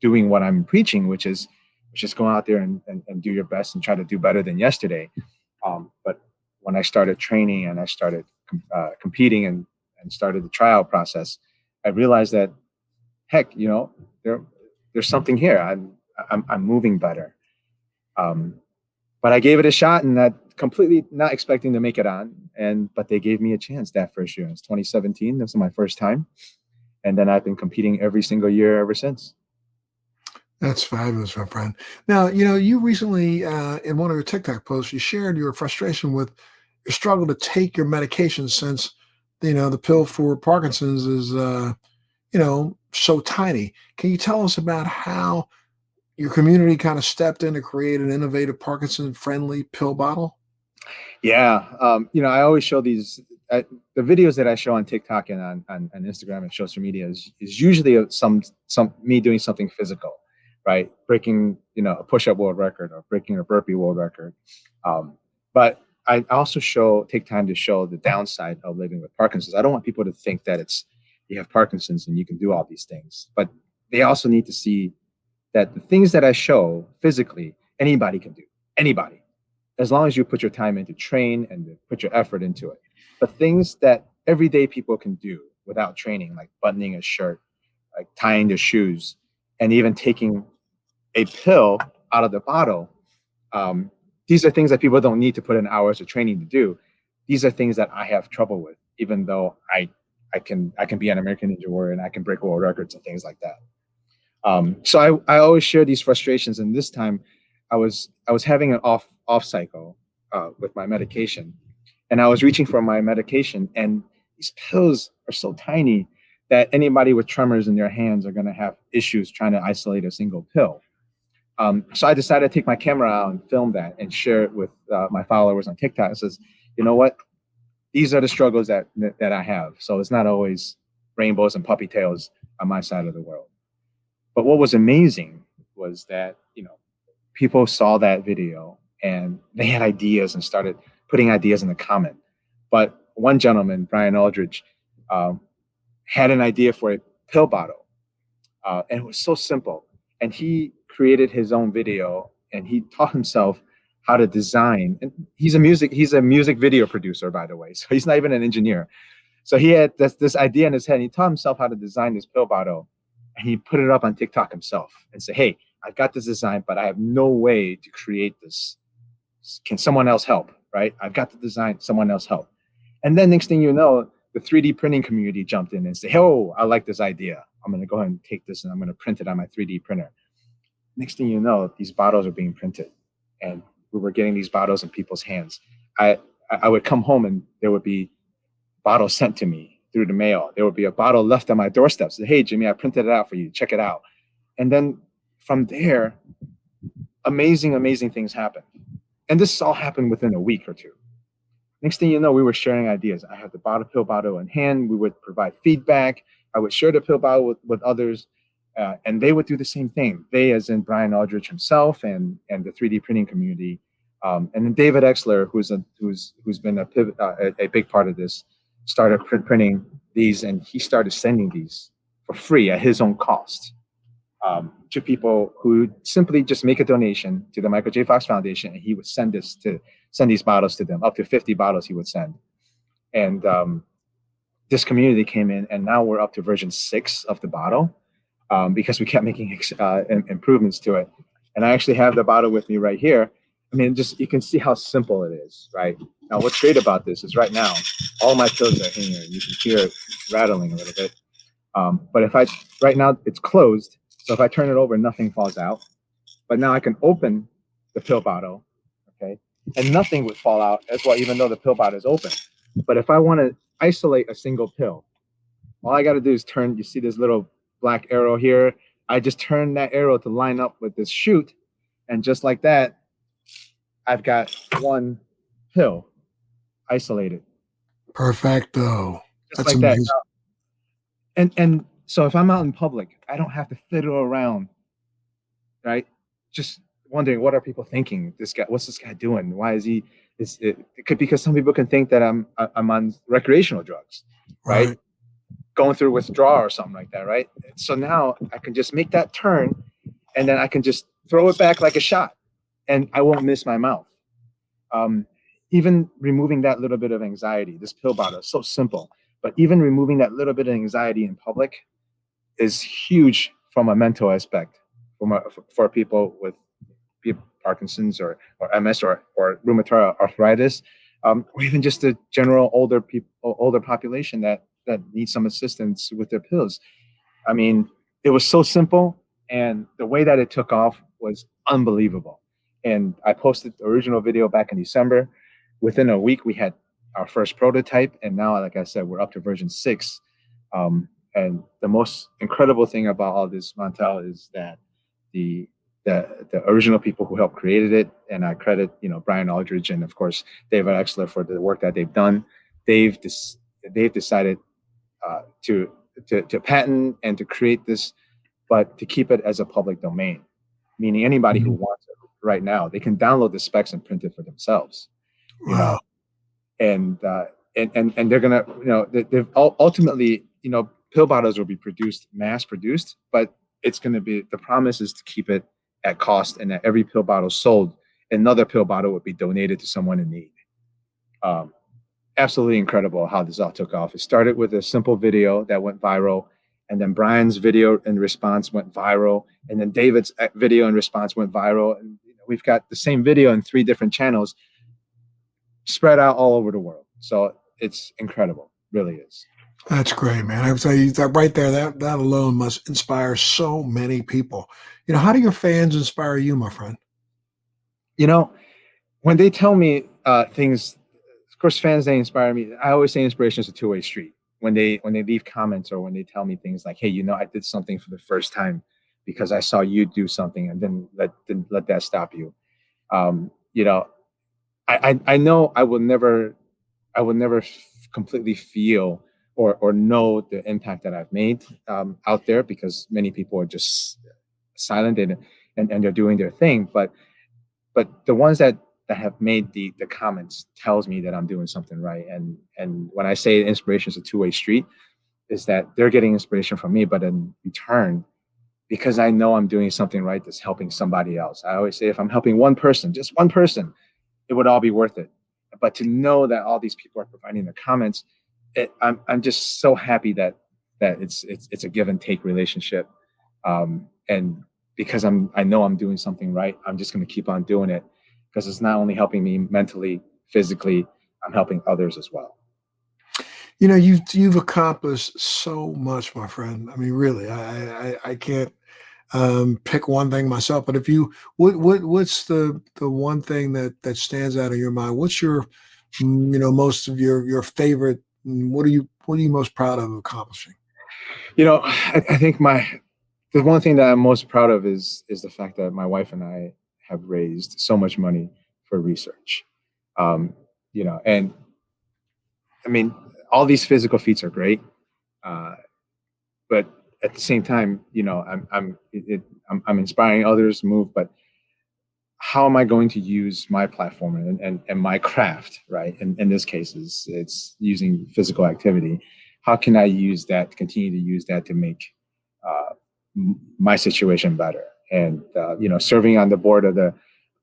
doing what I'm preaching, which is just go out there and do your best and try to do better than yesterday. But when I started training and I started competing and started the trial process, I realized that heck, there there's something here. I'm moving better. Um, but I gave it a shot, and that completely not expecting to make it on. But they gave me a chance that first year. It's 2017. This was my first time, and then I've been competing every single year ever since. That's fabulous, my friend. Now, you recently, in one of your TikTok posts, you shared your frustration with your struggle to take your medication since, the pill for Parkinson's is, so tiny. Can you tell us about how your community kind of stepped in to create an innovative Parkinson-friendly pill bottle? Yeah, I always show the videos that I show on TikTok and on Instagram and social media is usually some me doing something physical, right? Breaking a push-up world record or breaking a burpee world record. But I also take time to show the downside of living with Parkinson's. I don't want people to think that you have Parkinson's and you can do all these things, but they also need to see that the things that I show physically, anybody can do. Anybody, as long as you put your time into train and put your effort into it. But things that everyday people can do without training, like buttoning a shirt, like tying their shoes, and even taking a pill out of the bottle. Um, these are things that people don't need to put in hours of training to do. These are things that I have trouble with, even though I can be an American Ninja Warrior and I can break world records and things like that. So I always share these frustrations, and this time I was having an off cycle with my medication, and I was reaching for my medication, and these pills are so tiny that anybody with tremors in their hands are going to have issues trying to isolate a single pill. So I decided to take my camera out and film that and share it with my followers on TikTok. It says, you know what? These are the struggles that I have. So it's not always rainbows and puppy tails on my side of the world. But what was amazing was that, people saw that video and they had ideas and started putting ideas in the comment. But one gentleman, Brian Aldridge, um, had an idea for a pill bottle, and it was so simple. And he created his own video, and he taught himself how to design. And he's a music video producer, by the way, so he's not even an engineer. So he had this idea in his head. And he taught himself how to design this pill bottle, and he put it up on TikTok himself and said, "Hey, I've got this design, but I have no way to create this. Can someone else help?" Right? I've got the design. Someone else help. And then next thing you know, the 3D printing community jumped in and said, "Oh, I like this idea. I'm going to go ahead and take this and I'm going to print it on my 3D printer." Next thing you know, these bottles are being printed, and we were getting these bottles in people's hands. I I would come home and there would be bottles sent to me through the mail. There would be a bottle left on my doorstep. Say, "Hey, Jimmy, I printed it out for you. Check it out." And then from there, amazing things happened. And this all happened within a week or two. Next thing you know, we were sharing ideas. I had the pill bottle in hand. We would provide feedback. I would share the pill bottle with others, and they would do the same thing. They, as in Brian Aldrich himself, and the 3D printing community, and then David Exler, who's been a big part of this, started printing these, and he started sending these for free at his own cost, to people who simply just make a donation to the Michael J. Fox Foundation, and he would send these bottles to them. Up to 50 bottles he would send. And this community came in, and now we're up to version 6 of the bottle, because we kept making improvements to it. And I actually have the bottle with me right here. I mean, just you can see how simple it is, right? Now, what's great about this is right now, all my pills are in here. You can hear it rattling a little bit. But right now it's closed. So if I turn it over, nothing falls out. But now I can open the pill bottle, okay? And nothing would fall out as well, even though the pill bottle is open. But if I want to isolate a single pill, all I got to do is you see this little black arrow here. I just turn that arrow to line up with this chute. And just like that, I've got one pill isolated. Perfecto. Just That's like that. amazing. And so if I'm out in public, I don't have to fiddle around, right? Just wondering, what are people thinking? What's this guy doing? Why is he? It could, because some people can think that I'm on recreational drugs, right? Going through withdrawal or something like that, right? So now I can just make that turn, and then I can just throw it back like a shot, and I won't miss my mouth. Even removing that little bit of anxiety, this pill bottle is so simple, but even removing that little bit of anxiety in public is huge from a mental aspect for people with Parkinson's or MS or rheumatoid arthritis, or even just the general older population that needs some assistance with their pills. I mean, it was so simple, and the way that it took off was unbelievable. And I posted the original video back in December. Within a week, we had our first prototype, and now, like I said, we're up to version 6. And the most incredible thing about all this, Montel, is that the original people who helped created it, and I credit Brian Aldridge and of course David Exler for the work that they've done. They've decided to patent and to create this, but to keep it as a public domain, meaning anybody who wants it right now, they can download the specs and print it for themselves. Wow. And they're gonna, they've ultimately, pill bottles will be mass produced, but it's going to be, the promise is to keep it at cost, and that every pill bottle sold, another pill bottle would be donated to someone in need. Absolutely incredible how this all took off. It started with a simple video that went viral, and then Brian's video in response went viral, and then David's video in response went viral. And we've got the same video in 3 different channels spread out all over the world. So it's incredible, really is. That's great, man. I would say that right there, that alone must inspire so many people. How do your fans inspire you, my friend? When they tell me things, of course, fans, they inspire me. I always say inspiration is a 2-way street. When they leave comments, or when they tell me things like, "Hey, I did something for the first time because I saw you do something, and didn't let that stop you." I know I will never completely feel or know the impact that I've made out there, because many people are just silent and they're doing their thing. But the ones that have made the comments tells me that I'm doing something right. And when I say inspiration is a 2-way street, is that they're getting inspiration from me, but in return, because I know I'm doing something right, that's helping somebody else. I always say, if I'm helping one person, just one person, it would all be worth it. But to know that all these people are providing the comments, I'm just so happy that it's a give and take relationship. And because I know I'm doing something right, I'm just going to keep on doing it, because it's not only helping me mentally, physically, I'm helping others as well. You've accomplished so much, my friend. I mean, really, I can't pick one thing myself. But if you, what's the one thing that stands out in your mind? What's your, most of your favorite? What are you most proud of accomplishing? I think the one thing that I'm most proud of is the fact that my wife and I have raised so much money for research. Um, and I mean, all these physical feats are great, uh, but at the same time, I'm inspiring others to move. But how am I going to use my platform and my craft, right? And in this case, it's using physical activity. How can I use that, continue to use that to make uh, my situation better? And, serving on the board of the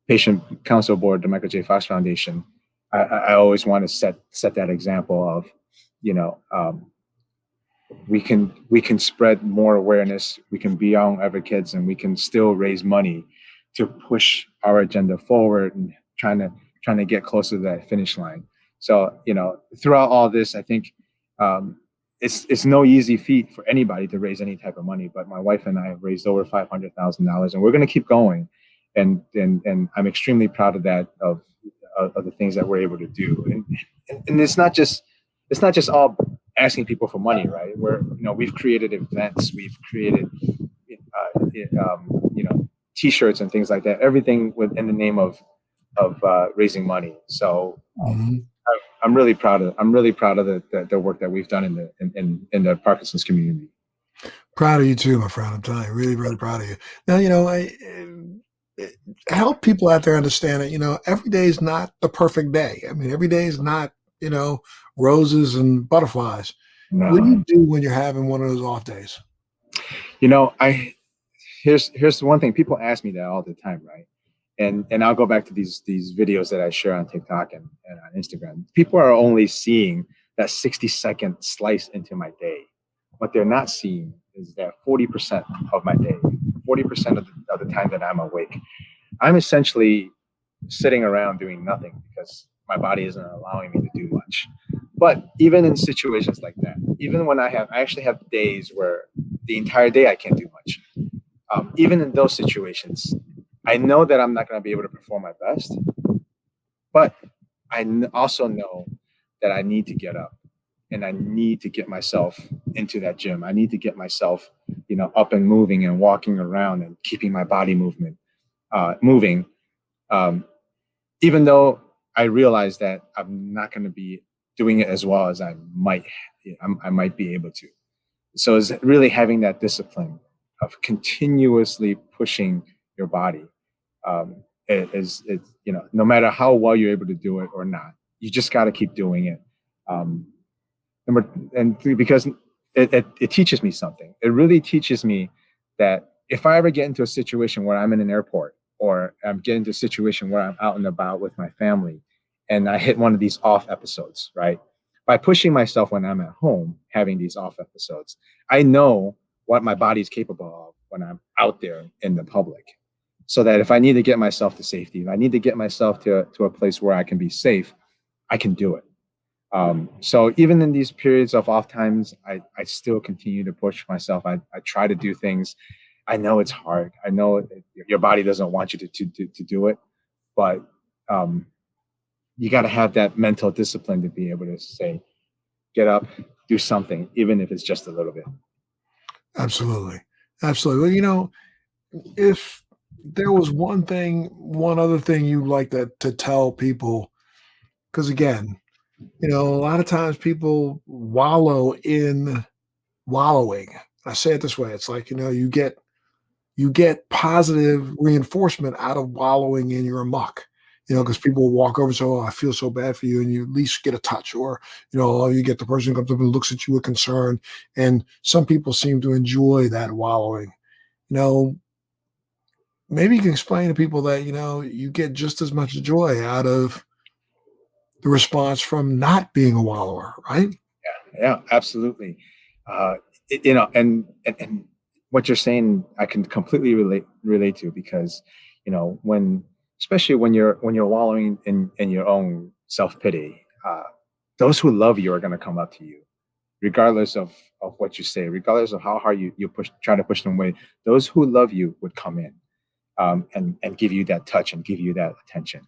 patient council board, the Michael J. Fox Foundation, I always want to set that example of, you know, um, we can spread more awareness. We can be our own advocates, and we can still raise money to push our agenda forward and trying to get closer to that finish line. So throughout all this, I think um, it's no easy feat for anybody to raise any type of money. But my wife and I have raised over $500,000, and we're going to keep going. And I'm extremely proud of that of the things that we're able to do. And it's not just all asking people for money, right? We've created events, we've created, T-shirts and things like that. Everything within the name of raising money. So Mhm. I'm really proud of the work that we've done in the Parkinson's community. Proud of you too, my friend. I'm telling you, really, really proud of you. Now, eh, help people out there understand that, every day is not the perfect day. I mean, every day is not, you know, roses and butterflies. What do you No, do when you're having one of those off days? I here's the one thing people ask me that all the time, right? And I'll go back to these videos that I share on TikTok and on Instagram. People are only seeing that 60-second slice into my day. What they're not seeing is that 40% of my day, 40% of the time that I'm awake, I'm essentially sitting around doing nothing because my body isn't allowing me to do much. But even in situations like that, even when I actually have days where the entire day I can't do much. Even in those situations, I know that I'm not going to be able to perform my best, but also know that I need to get up and I need to get myself into that gym. I need to get myself, up and moving and walking around and keeping my body moving. Um, Even though I realize that I'm not going to be doing it as well as I might be able to. So it's really having that discipline of continuously pushing your body. No matter how well you're able to do it or not, you just got to keep doing it. Um, and three, because it teaches me something. It really teaches me that if I ever get into a situation where I'm in an airport or I'm getting into a situation where I'm out and about with my family and I hit one of these off episodes, right? By pushing myself when I'm at home, having these off episodes, I know what my body is capable of when I'm out there in the public. So that if I need to get myself to safety, if I need to get myself to a place where I can be safe, I can do it. So even in these periods of off times, I still continue to push myself. I try to do things. I know it's hard. I know your body doesn't want you to do it, but um, you got to have that mental discipline to be able to say, get up, do something, even if it's just a little bit. Absolutely. Absolutely. Well, if there was one other thing you'd like to tell people, because again, a lot of times people wallow in wallowing. I say it this way. It's like, you get positive reinforcement out of wallowing in your muck. Because people will walk over and say, "Oh, I feel so bad for you," and you at least get a touch, or you get the person who comes up and looks at you with concern. And some people seem to enjoy that wallowing. You know, Maybe you can explain to people that you get just as much joy out of the response from not being a wallower, right? Yeah, absolutely. Uh, and what you're saying, I can completely relate to because, when especially when you're wallowing in your own self pity, those who love you are going to come up to you, regardless of what you say, regardless of how hard you try to push them away. Those who love you would come in, and give you that touch and give you that attention,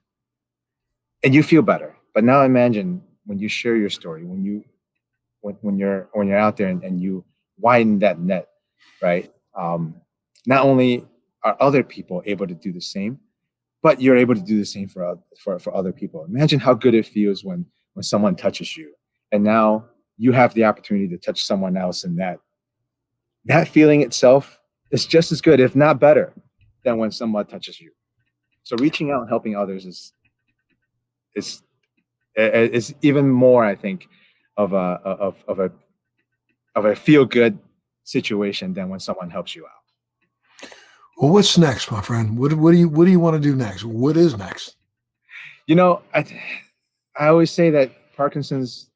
and you feel better. But now imagine when you share your story, when you're out there, and you widen that net, right? Not only are other people able to do the same, but you're able to do the same for other people. Imagine how good it feels when someone touches you, and now you have the opportunity to touch someone else, and that feeling itself is just as good, if not better, than when someone touches you. So reaching out and helping others is is even more, I think, of a feel good situation than when someone helps you out. Well, what's next, my friend? What do you want to do next? What is next? You know, I always say that Parkinson's,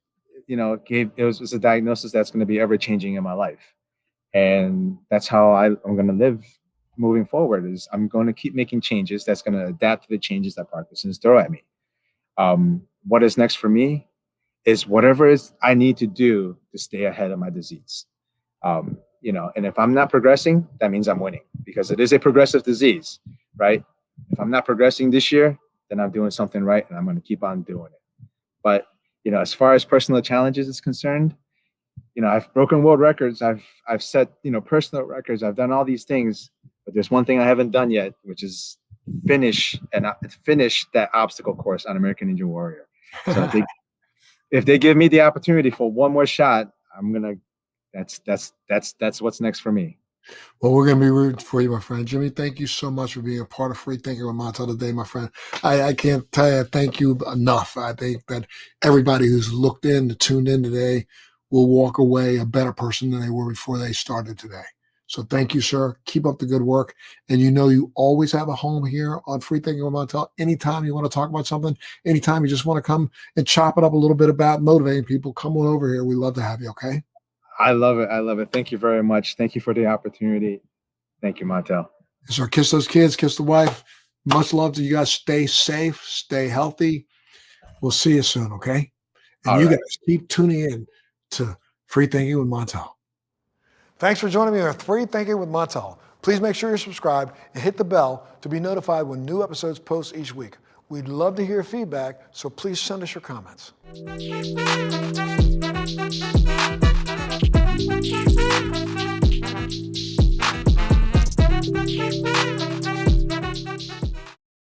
was a diagnosis that's going to be ever changing in my life, and that's how I'm going to live moving forward. Is I'm going to keep making changes that's going to adapt to the changes that Parkinson's throw at me. What is next for me is whatever is I need to do to stay ahead of my disease. And if I'm not progressing, that means I'm winning, because it is a progressive disease, right? If I'm not progressing this year, then I'm doing something right, and I'm going to keep on doing it. But, as far as personal challenges is concerned, I've broken world records. I've set, personal records. I've done all these things, but there's one thing I haven't done yet, which is finish that obstacle course on American Ninja Warrior. So if they give me the opportunity for one more shot, I'm gonna. That's what's next for me. Well, we're going to be rooting for you, my friend. Jimmy, thank you so much for being a part of Free Thinking with Montel today, my friend. I can't tell you thank you enough. I think that everybody who's looked in, tuned in today, will walk away a better person than they were before they started today. So thank you, sir. Keep up the good work. And you always have a home here on Free Thinking with Montel. Anytime you want to talk about something, anytime you just want to come and chop it up a little bit about motivating people, come on over here. We'd love to have you, okay? I love it. I love it. Thank you very much. Thank you for the opportunity. Thank you, Montel. So kiss those kids, kiss the wife. Much love to you guys. Stay safe, stay healthy. We'll see you soon, okay? And All you right. guys keep tuning in to Free Thinking with Montel. Thanks for joining me on Free Thinking with Montel. Please make sure you're subscribed and hit the bell to be notified when new episodes post each week. We'd love to hear feedback, so please send us your comments. Thank you.